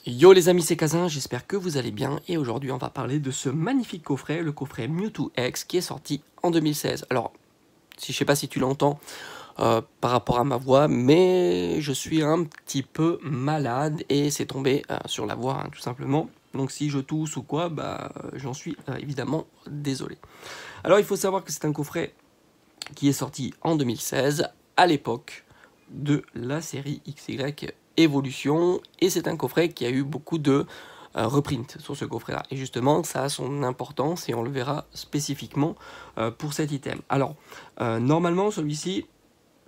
Yo les amis, c'est Kazin, j'espère que vous allez bien et aujourd'hui on va parler de ce magnifique coffret, le coffret Mewtwo X qui est sorti en 2016. Alors, je sais pas si tu l'entends par rapport à ma voix, mais je suis un petit peu malade et c'est tombé sur la voix tout simplement. Donc si je tousse ou quoi, j'en suis évidemment désolé. Alors il faut savoir que c'est un coffret qui est sorti en 2016 à l'époque de la série XY Evolution et c'est un coffret qui a eu beaucoup de reprints sur ce coffret là et justement ça a son importance et on le verra spécifiquement pour cet item. Alors normalement celui-ci,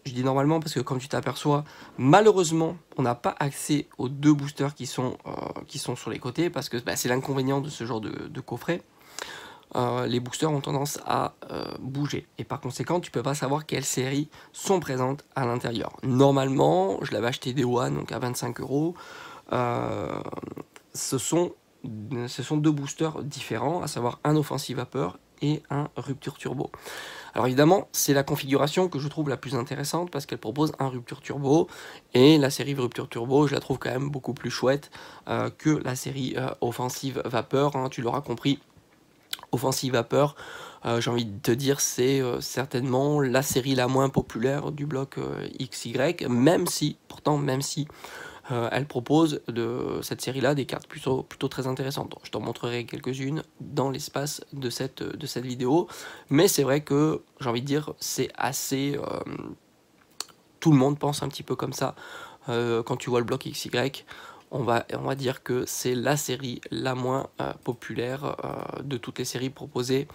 je dis normalement parce que comme tu t'aperçois, malheureusement on n'a pas accès aux deux boosters qui sont sur les côtés parce que c'est l'inconvénient de ce genre de coffret. Les boosters ont tendance à bouger et par conséquent tu peux pas savoir quelles séries sont présentes à l'intérieur. Normalement je l'avais acheté Day One donc à 25 €. Ce sont deux boosters différents, à savoir un offensive vapeur et un rupture turbo. Alors évidemment c'est la configuration que je trouve la plus intéressante parce qu'elle propose un rupture turbo et la série rupture turbo je la trouve quand même beaucoup plus chouette que la série offensive vapeur, hein, tu l'auras compris. Offensive vapeur, j'ai envie de te dire, c'est certainement la série la moins populaire du bloc XY, même si elle propose de cette série-là des cartes plutôt très intéressantes. Je t'en montrerai quelques-unes dans l'espace de cette vidéo, mais c'est vrai que, j'ai envie de dire, c'est assez... tout le monde pense un petit peu comme ça quand tu vois le bloc XY. On va dire que c'est la série la moins populaire de toutes les séries proposées,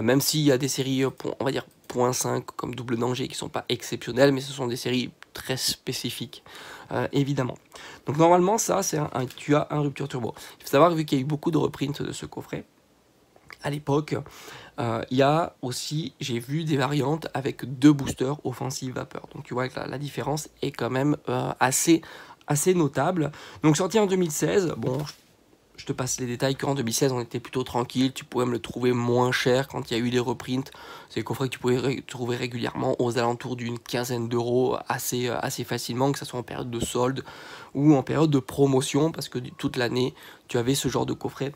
même s'il y a des séries, on va dire, .5 comme Double Danger qui sont pas exceptionnelles, mais ce sont des séries très spécifiques, évidemment. Donc normalement, ça, tu as un rupture turbo. Il faut savoir, vu qu'il y a eu beaucoup de reprints de ce coffret, à l'époque, il y a aussi, j'ai vu des variantes avec deux boosters offensive vapeur. Donc tu vois que la différence est quand même assez notable. Donc sorti en 2016, bon, je te passe les détails qu'en 2016 on était plutôt tranquille, tu pouvais me le trouver moins cher quand il y a eu des reprints. C'est des coffrets que tu pouvais trouver régulièrement aux alentours d'une quinzaine d'euros assez facilement, que ce soit en période de solde ou en période de promotion, parce que toute l'année tu avais ce genre de coffret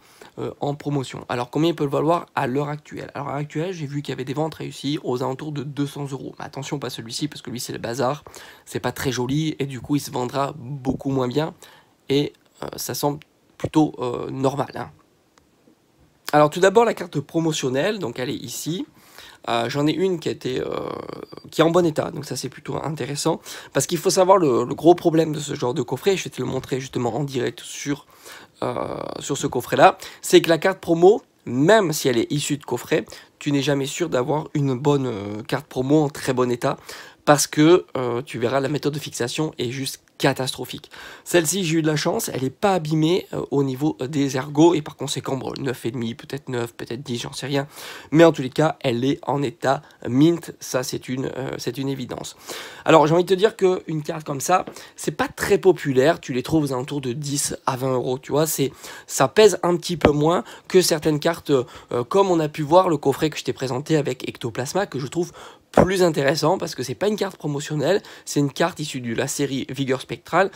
en promotion. Alors combien ils peuvent valoir à l'heure actuelle? Alors à l'heure actuelle, j'ai vu qu'il y avait des ventes réussies aux alentours de 200 €. Mais attention, pas celui-ci, parce que lui c'est le bazar, c'est pas très joli et du coup il se vendra beaucoup moins bien et ça semble plutôt normal, hein. Alors tout d'abord la carte promotionnelle, donc elle est ici. J'en ai une qui est en bon état, donc ça c'est plutôt intéressant, parce qu'il faut savoir le gros problème de ce genre de coffret, je vais te le montrer justement en direct sur ce coffret là, c'est que la carte promo, même si elle est issue de coffret, tu n'es jamais sûr d'avoir une bonne carte promo en très bon état, parce que tu verras la méthode de fixation est juste catastrophique. Celle-ci, j'ai eu de la chance, elle n'est pas abîmée au niveau des ergots et par conséquent, bon, 9,5, peut-être 9, peut-être 10, j'en sais rien. Mais en tous les cas, elle est en état mint, ça c'est une évidence. Alors j'ai envie de te dire qu'une carte comme ça, c'est pas très populaire, tu les trouves aux alentours de 10 à 20 €, tu vois, ça pèse un petit peu moins que certaines cartes, comme on a pu voir le coffret que je t'ai présenté avec Ectoplasma, que je trouve plus intéressant parce que c'est pas une carte promotionnelle, c'est une carte issue de la série Vigueur Spectrale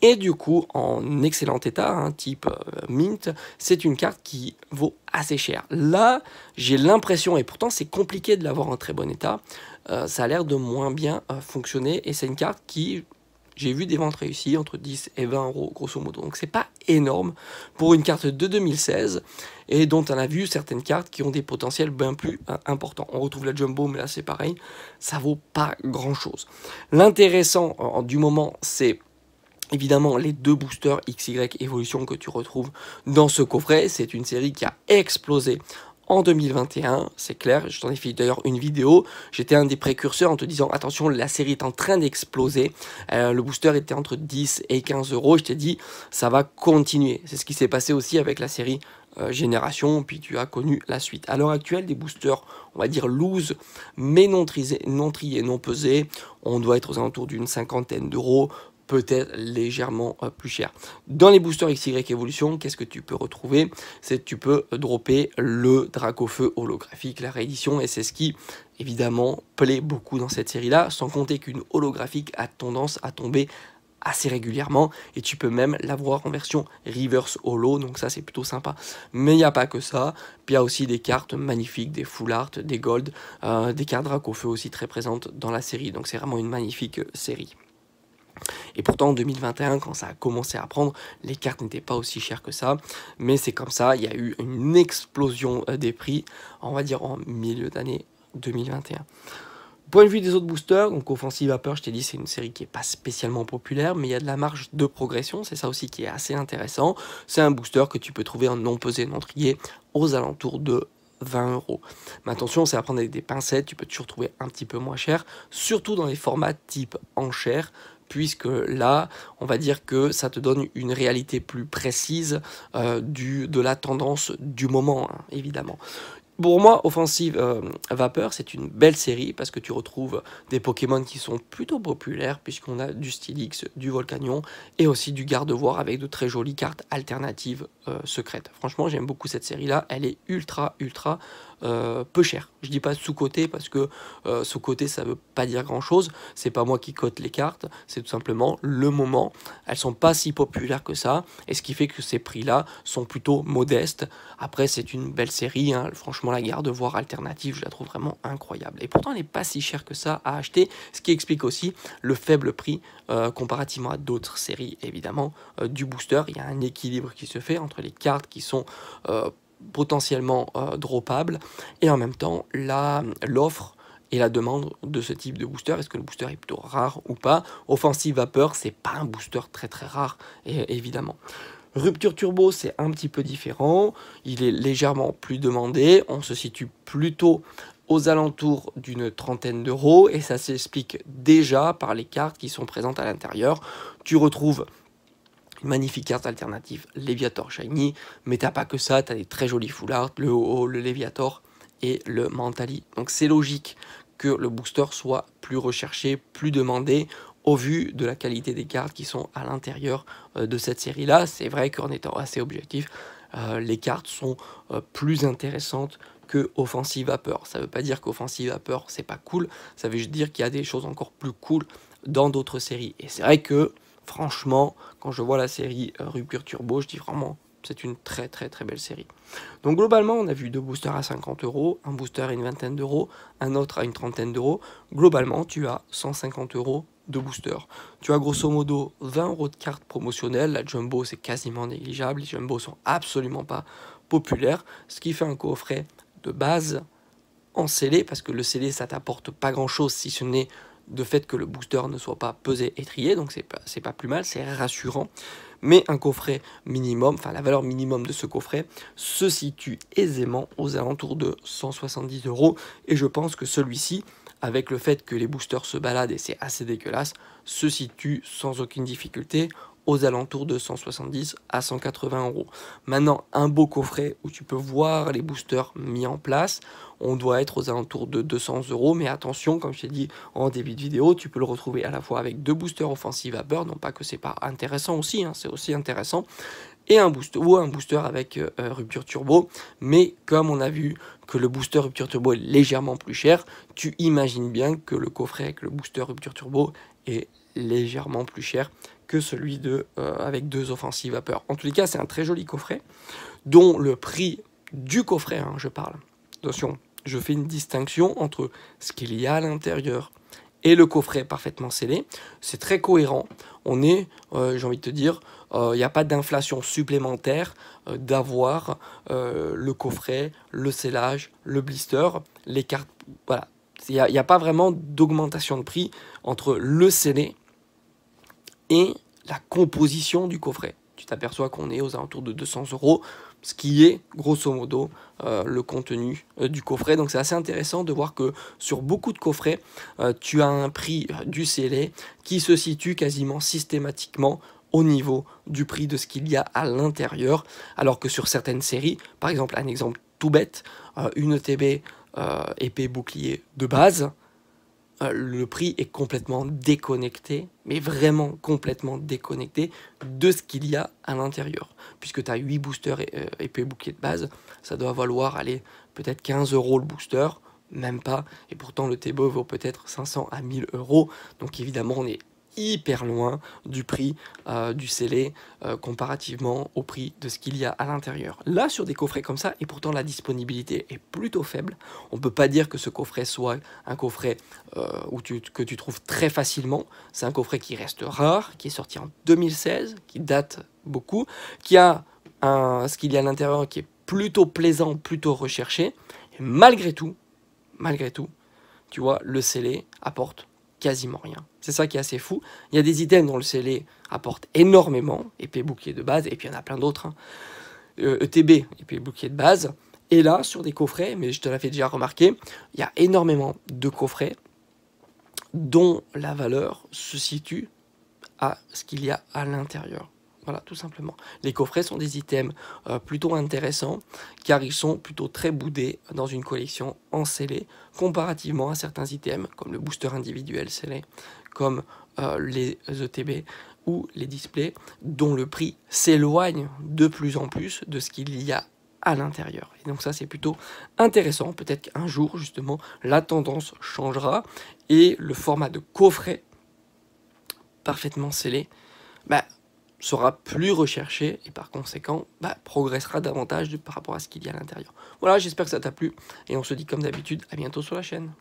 et du coup en excellent état, hein, type mint, c'est une carte qui vaut assez cher. Là j'ai l'impression, et pourtant c'est compliqué de l'avoir en très bon état, ça a l'air de moins bien fonctionner et c'est une carte qui... J'ai vu des ventes réussies entre 10 et 20 € grosso modo. Donc c'est pas énorme pour une carte de 2016 et dont on a vu certaines cartes qui ont des potentiels bien plus importants. On retrouve la Jumbo, mais là c'est pareil, ça vaut pas grand chose. L'intéressant du moment, c'est évidemment les deux boosters XY Evolution que tu retrouves dans ce coffret. C'est une série qui a explosé en 2021, c'est clair, je t'en ai fait d'ailleurs une vidéo, j'étais un des précurseurs en te disant attention, la série est en train d'exploser, le booster était entre 10 et 15 €, je t'ai dit ça va continuer, c'est ce qui s'est passé aussi avec la série Génération, puis tu as connu la suite. À l'heure actuelle, des boosters, on va dire loose, mais non triés, non pesés, on doit être aux alentours d'une cinquantaine d'euros, peut-être légèrement plus cher. Dans les boosters XY Evolution, qu'est-ce que tu peux retrouver? C'est que tu peux dropper le Dracofeu holographique, la réédition, et c'est ce qui, évidemment, plaît beaucoup dans cette série-là, sans compter qu'une holographique a tendance à tomber assez régulièrement, et tu peux même l'avoir en version reverse holo, donc ça c'est plutôt sympa. Mais il n'y a pas que ça, puis il y a aussi des cartes magnifiques, des full art, des gold, des cartes Dracofeu aussi très présentes dans la série, donc c'est vraiment une magnifique série. Et pourtant en 2021, quand ça a commencé à prendre, les cartes n'étaient pas aussi chères que ça, mais c'est comme ça, il y a eu une explosion des prix, on va dire en milieu d'année 2021. Point de vue des autres boosters, donc Offensive Vapeur, je t'ai dit, c'est une série qui n'est pas spécialement populaire, mais il y a de la marge de progression, c'est ça aussi qui est assez intéressant. C'est un booster que tu peux trouver en non pesé, non trié, aux alentours de 20 €. Mais attention, c'est à prendre avec des pincettes, tu peux toujours trouver un petit peu moins cher, surtout dans les formats type enchère, puisque là, on va dire que ça te donne une réalité plus précise de la tendance du moment, hein, évidemment. Pour moi, Offensive Vapeur, c'est une belle série parce que tu retrouves des Pokémon qui sont plutôt populaires puisqu'on a du Steelix, du Volcanion et aussi du Gardevoir avec de très jolies cartes alternatives secrètes. Franchement, j'aime beaucoup cette série-là. Elle est ultra peu chère. Je dis pas sous-côté parce que sous-côté ça veut pas dire grand-chose. C'est pas moi qui cote les cartes, c'est tout simplement le moment. Elles sont pas si populaires que ça et ce qui fait que ces prix-là sont plutôt modestes. Après, c'est une belle série, hein. Franchement, la Gardevoir alternative, je la trouve vraiment incroyable. Et pourtant, elle n'est pas si chère que ça à acheter, ce qui explique aussi le faible prix comparativement à d'autres séries, évidemment, du booster. Il y a un équilibre qui se fait entre les cartes qui sont potentiellement droppables et en même temps l'offre et la demande de ce type de booster. Est-ce que le booster est plutôt rare ou pas? Offensive Vapeur, c'est pas un booster très rare, évidemment. Rupture Turbo, c'est un petit peu différent, il est légèrement plus demandé, on se situe plutôt aux alentours d'une trentaine d'euros, et ça s'explique déjà par les cartes qui sont présentes à l'intérieur. Tu retrouves une magnifique carte alternative, Léviator Shiny, mais t'as pas que ça, t'as des très jolis full art, le Ho-Oh, le Léviator et le Mentali. Donc c'est logique que le booster soit plus recherché, plus demandé, au vu de la qualité des cartes qui sont à l'intérieur de cette série-là. C'est vrai qu'en étant assez objectif, les cartes sont plus intéressantes que Offensive Vapeur. Ça ne veut pas dire qu'Offensive Vapeur, c'est pas cool, ça veut juste dire qu'il y a des choses encore plus cool dans d'autres séries. Et c'est vrai que, franchement, quand je vois la série Rupture Turbo, je dis vraiment, c'est une très belle série. Donc globalement, on a vu deux boosters à 50 €, un booster à une vingtaine d'euros, un autre à une trentaine d'euros. Globalement, tu as 150 € de booster. Tu as grosso modo 20 € de cartes promotionnelles. La Jumbo, c'est quasiment négligeable. Les Jumbo sont absolument pas populaires, ce qui fait un coffret de base en scellé, parce que le scellé, ça t'apporte pas grand-chose si ce n'est de fait que le booster ne soit pas pesé et trié, donc c'est pas plus mal, c'est rassurant. Mais un coffret minimum, enfin la valeur minimum de ce coffret se situe aisément aux alentours de 170 €, et je pense que celui-ci, avec le fait que les boosters se baladent et c'est assez dégueulasse, se situe sans aucune difficulté aux alentours de 170 à 180 €. Maintenant, un beau coffret où tu peux voir les boosters mis en place, on doit être aux alentours de 200 €, mais attention, comme je t'ai dit en début de vidéo, tu peux le retrouver à la fois avec deux boosters Offensive Vapeur, non pas que c'est pas intéressant aussi, hein, c'est aussi intéressant, et un booster avec Rupture Turbo, mais comme on a vu que le booster Rupture Turbo est légèrement plus cher, tu imagines bien que le coffret avec le booster Rupture Turbo est légèrement plus cher que celui avec deux Offensive Vapeur. En tous les cas, c'est un très joli coffret, dont le prix du coffret, hein, je parle, attention, je fais une distinction entre ce qu'il y a à l'intérieur et le coffret parfaitement scellé. C'est très cohérent. On est, j'ai envie de te dire, il n'y a pas d'inflation supplémentaire d'avoir le coffret, le scellage, le blister, les cartes. Voilà. Il n'y a pas vraiment d'augmentation de prix entre le scellé et la composition du coffret. Tu t'aperçois qu'on est aux alentours de 200 €, ce qui est grosso modo le contenu du coffret. Donc c'est assez intéressant de voir que sur beaucoup de coffrets, tu as un prix du scellé qui se situe quasiment systématiquement au niveau du prix de ce qu'il y a à l'intérieur, alors que sur certaines séries, par exemple un exemple tout bête, une ETB épée bouclier de base, le prix est complètement déconnecté, mais vraiment complètement déconnecté de ce qu'il y a à l'intérieur. Puisque tu as 8 boosters épée bouclier de base, ça doit valoir, allez, peut-être 15 € le booster, même pas, et pourtant le TBO vaut peut-être 500 à 1000 €, donc évidemment on est hyper loin du prix du scellé comparativement au prix de ce qu'il y a à l'intérieur. Là, sur des coffrets comme ça, et pourtant la disponibilité est plutôt faible, on ne peut pas dire que ce coffret soit un coffret que tu trouves très facilement. C'est un coffret qui reste rare, qui est sorti en 2016, qui date beaucoup, qui a ce qu'il y a à l'intérieur qui est plutôt plaisant, plutôt recherché. Et malgré tout, tu vois, le scellé apporte quasiment rien. C'est ça qui est assez fou. Il y a des items dont le scellé apporte énormément, épée bouclier de base, et puis il y en a plein d'autres, hein. ETB, épée bouclier de base. Et là, sur des coffrets, mais je te l'avais déjà remarqué, il y a énormément de coffrets dont la valeur se situe à ce qu'il y a à l'intérieur. Voilà, tout simplement. Les coffrets sont des items plutôt intéressants, car ils sont plutôt très boudés dans une collection en scellé, comparativement à certains items, comme le booster individuel scellé, comme les ETB ou les displays, dont le prix s'éloigne de plus en plus de ce qu'il y a à l'intérieur. Et donc ça, c'est plutôt intéressant. Peut-être qu'un jour, justement, la tendance changera, et le format de coffret parfaitement scellé, sera plus recherché et par conséquent progressera davantage par rapport à ce qu'il y a à l'intérieur. Voilà, j'espère que ça t'a plu et on se dit comme d'habitude à bientôt sur la chaîne.